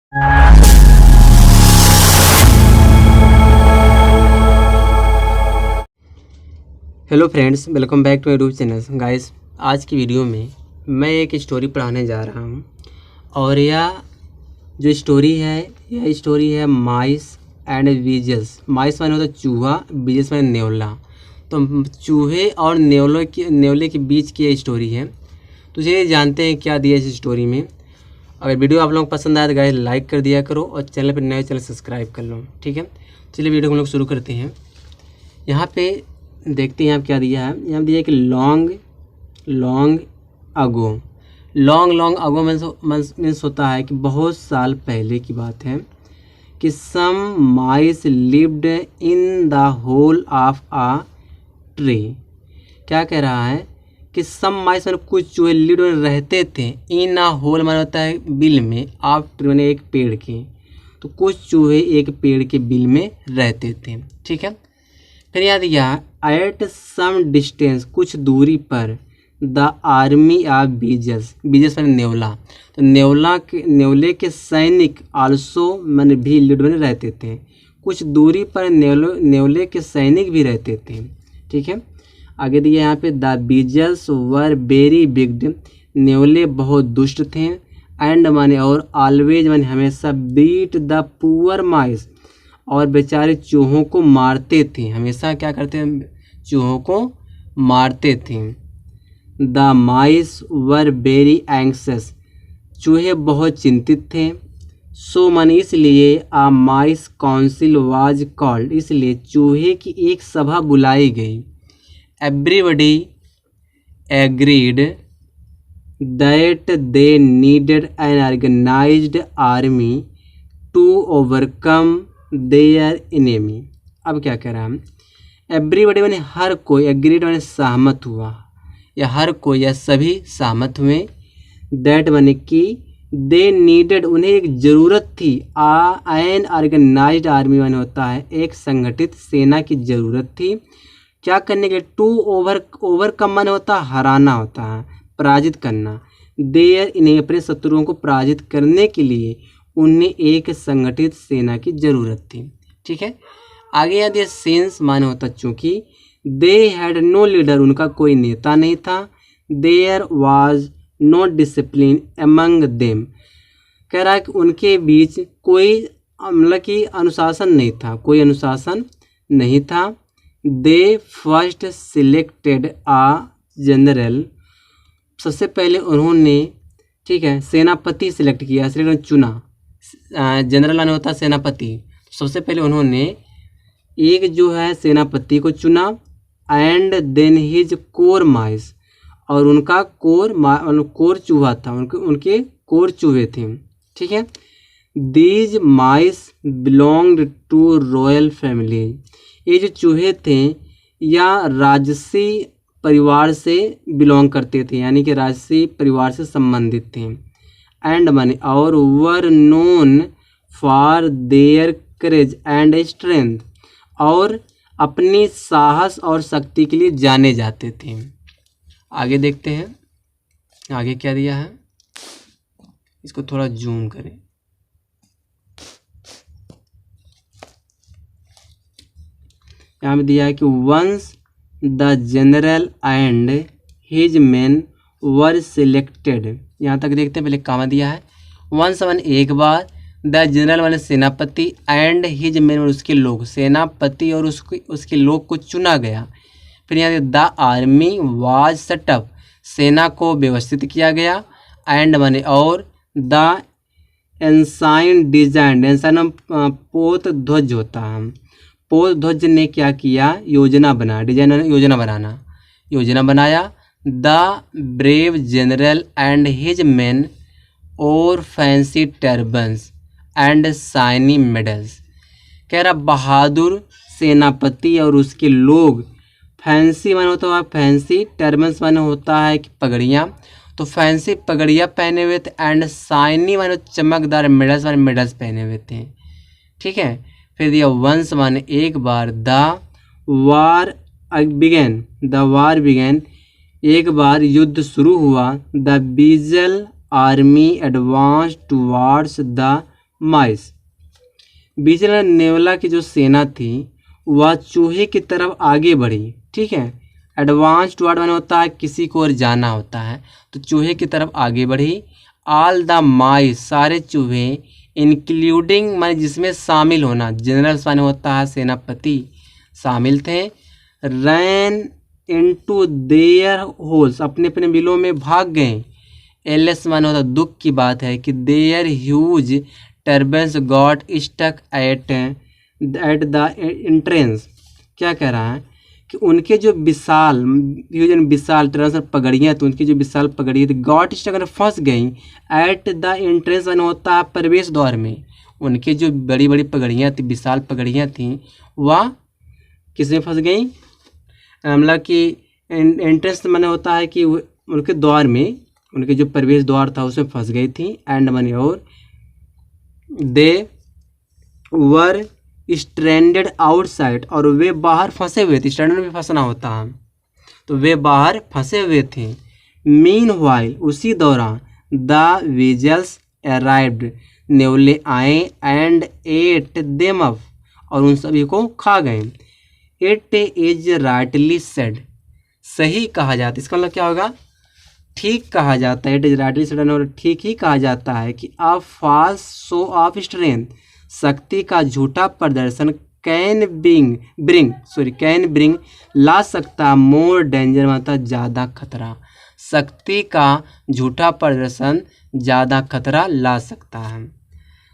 Hello friends, welcome back to YouTube channel. Guys, आज की video में मैं एक स्टोरी पढ़ाने जा रहा हूँ और यह जो स्टोरी है माइस एंड बीजल्स। माइस माने होता है चूहा, बीजल्स माने नेवला। तो चूहे और नेवले के बीच की ये स्टोरी है। तो चलिए जानते हैं क्या दिया इस स्टोरी में। अगर वीडियो आप लोगों को पसंद आए तो गाइस लाइक कर दिया करो और चैनल पर नए चैनल सब्सक्राइब कर लो, ठीक है। चलिए वीडियो को हम लोग शुरू करते हैं। यहाँ पे देखते हैं आप क्या दिया है। यहाँ दिया है कि लॉन्ग अगो मीन्स होता है कि बहुत साल पहले की बात है कि some mice lived in the hole of a tree. क्या कह रहा है कि सम माइस मैंने कुछ चूहे लिव्ड रहते थे, इन आ होल माना होता है बिल में, ऑफ ट्री मैंने एक पेड़ के। तो कुछ चूहे एक पेड़ के बिल में रहते थे, ठीक है। फिर याद यह एट सम डिस्टेंस, कुछ दूरी पर, द आर्मी ऑफ बीजल्स मैंने नेवला। तो नेवले के सैनिक आल्सो मैंने भी लीड में रहते थे। कुछ दूरी पर नेवले के सैनिक भी रहते थे, ठीक है। आगे दिया यहाँ पे द बीजल्स वर वेरी बिग, नेवले बहुत दुष्ट थे। एंड माने और, ऑलवेज माने हमेशा, बीट द पुअर माइस, और बेचारे चूहों को मारते थे। हमेशा क्या करते हैं, चूहों को मारते थे। The mice were very anxious, चूहे बहुत चिंतित थे। सो मन, इसलिए a mice council was called, इसलिए चूहे की एक सभा बुलाई गई। Everybody agreed that they needed an organised army to overcome their enemy. अब क्या कह रहा है, एवरीबडी मैंने हर कोई, एग्रीड मैंने सहमत हुआ, या हर कोई या सभी सहमत हुए। दैट मैंने कि दे नीडेड उन्हें एक ज़रूरत थी, एन ऑर्गेनाइज्ड आर्मी मैंने होता है एक संगठित सेना की ज़रूरत थी। क्या करने के लिए, टू ओवरकम मैंने होता है हराना होता है, पराजित करना। देयर इन्हें अपने शत्रुओं को पराजित करने के लिए उन्हें एक संगठित सेना की ज़रूरत थी, ठीक है। आगे याद है सेंस माने होता चूँकि, दे हैड नो लीडर, उनका कोई नेता नहीं था। There was no discipline among them, कह रहा है कि उनके बीच कोई मतलब कि अनुशासन नहीं था, कोई अनुशासन नहीं था। दे फर्स्ट सिलेक्टेड आ जनरल, सबसे पहले उन्होंने, ठीक है, सेनापति सिलेक्ट किया, चुना। जनरल माने होता है सेनापति। सबसे पहले उन्होंने एक जो है सेनापति को चुना। एंड देन हिज कोर माइस, और उनका कोर चूहा था, उनके कोर चूहे थे, ठीक है। These mice belonged to royal family, ये जो चूहे थे या राजसी परिवार से बिलोंग करते थे, यानी कि राजसी परिवार से संबंधित थे। एंड माने और, were known for their courage and strength, और अपनी साहस और शक्ति के लिए जाने जाते थे। आगे देखते हैं आगे क्या दिया है, इसको थोड़ा जूम करें। यहाँ पे दिया है कि once the general and his men were selected, यहाँ तक देखते हैं। पहले कामा दिया है, वंस वन एक बार, द जनरल वाले सेनापति, एंड हिज मेन उसके लोग, सेनापति और उसके लोग को चुना गया। फिर यहाँ द आर्मी वाज सेटअप, सेना को व्यवस्थित किया गया। एंड माने और, द एंसाइन डिजाइन, एंसाइन पोत ध्वज होता है, पोत ध्वज ने क्या किया, योजना बना, डिजाइन योजना बनाया। The brave general and his men और fancy turbans and shiny medals, कह रहा बहादुर सेनापति और उसके लोग, फैंसी माने होता है फैंसी, टर्बन्स माने होता है कि पगड़ियाँ, तो फैंसी पगड़ियाँ पहने हुए थे। एंड शाइनी माने चमकदार, मेडल्स माने मेडल्स पहने हुए थे, ठीक है। फिर दिया वंस माने एक बार, द वार बिगेन, एक बार युद्ध शुरू हुआ। The weasel army advance towards the mice. Vigilant नेवला की जो सेना थी वह चूहे की तरफ आगे बढ़ी। ठीक है, एडवांस टुवर्ड माने होता है किसी को और जाना होता है, तो चूहे की तरफ आगे बढ़ी। ऑल द माइस सारे चूहे, इंक्लूडिंग माने जिसमें शामिल होना, जनरल्स माने होता है सेनापति शामिल थे। रैन इनटू देयर होल्स अपने अपने बिलों में भाग गए। एलएस माने होता दुख की बात है कि there huge turbans got stuck at the entrance. क्या कह रहा है कि उनके जो विशाल विशाल टर्बन्स पगड़ियाँ थी, उनकी जो विशाल पगड़ियाँ थी गॉट स्टक फंस गई एट द एंट्रेंस माने होता है प्रवेश द्वार में। उनके जो बड़ी बड़ी पगड़ियाँ थी, विशाल पगड़ियाँ थी, वह किसमें फंस गई, मतलब कि एंट्रेंस माने होता है कि उनके द्वार में, उनके जो प्रवेश द्वार था उसमें फंस गई थी। एंड माने और दे वर स्ट्रैंडेड आउटसाइड और वे बाहर फंसे हुए थे। स्ट्रैंडेड में फंसना होता है, तो वे बाहर फंसे हुए थे। मीन वाइल उसी दौरान द विजल्स अराइव्ड नेवले आए एंड एट देम अप और उन सभी को खा गए। इट इज राइटली सेड सही कहा जाता है, इसका मतलब क्या होगा, ठीक कहा जाता है। इट इज राइटली सेड और ठीक ही कहा जाता है कि a false show of strength शक्ति का झूठा प्रदर्शन कैन ब्रिंग ला सकता मोर डेंजर मतलब ज़्यादा खतरा। शक्ति का झूठा प्रदर्शन ज़्यादा खतरा ला सकता है।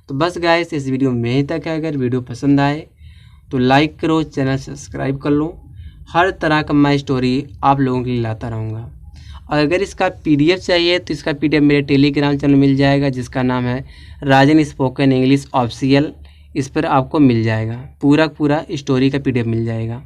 तो बस गाइस इस वीडियो में यहीं तक है। अगर वीडियो पसंद आए तो लाइक करो, चैनल सब्सक्राइब कर लो। हर तरह का मैं स्टोरी आप लोगों के लिए लाता रहूँगा। और अगर इसका पीडीएफ चाहिए तो इसका पीडीएफ मेरे टेलीग्राम चैनल मिल जाएगा, जिसका नाम है राजन स्पोकन इंग्लिश ऑफिशियल। इस पर आपको मिल जाएगा, पूरा स्टोरी का पीडीएफ मिल जाएगा।